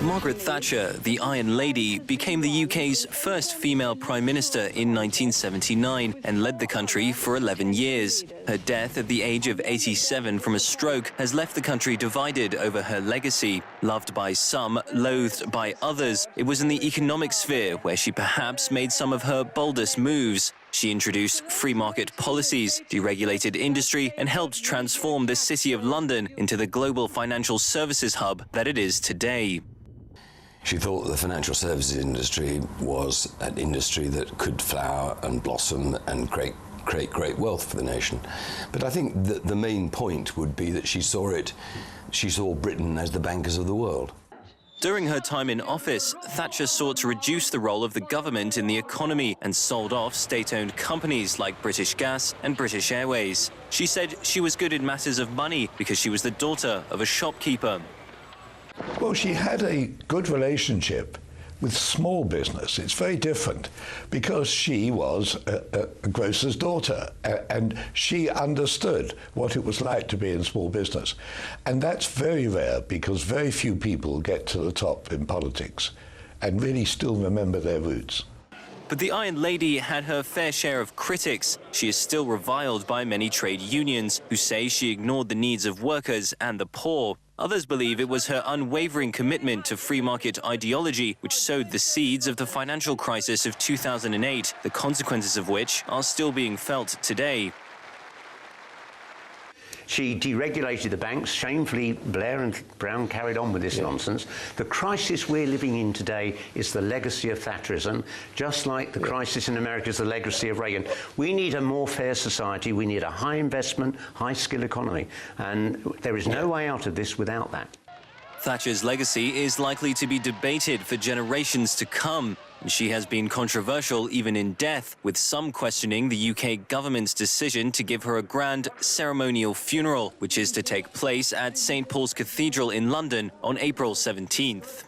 Margaret Thatcher, the Iron Lady, became the UK's first female Prime Minister in 1979 and led the country for 11 years. Her death at the age of 87 from a stroke has left the country divided over her legacy. Loved by some, loathed by others, it was in the economic sphere where she perhaps made some of her boldest moves. She introduced free market policies, deregulated industry, and helped transform the City of London into the global financial services hub that it is today. She thought the financial services industry was an industry that could flower and blossom and create great wealth for the nation. But I think that the main point would be that she saw Britain as the bankers of the world. During her time in office, Thatcher sought to reduce the role of the government in the economy and sold off state-owned companies like British Gas and British Airways. She said she was good in matters of money because she was the daughter of a shopkeeper. Well, she had a good relationship with small business. It's very different because she was a grocer's daughter and she understood what it was like to be in small business. And that's very rare because very few people get to the top in politics and really still remember their roots. But the Iron Lady had her fair share of critics. She is still reviled by many trade unions who say she ignored the needs of workers and the poor. Others believe it was her unwavering commitment to free market ideology which sowed the seeds of the financial crisis of 2008, the consequences of which are still being felt today. She deregulated the banks. Shamefully, Blair and Brown carried on with this nonsense. The crisis we're living in today is the legacy of Thatcherism, just like the crisis in America is the legacy of Reagan. We need a more fair society. We need a high investment, high skill economy. And there is no way out of this without that. Thatcher's legacy is likely to be debated for generations to come. And she has been controversial even in death, with some questioning the UK government's decision to give her a grand ceremonial funeral, which is to take place at St Paul's Cathedral in London on April 17th.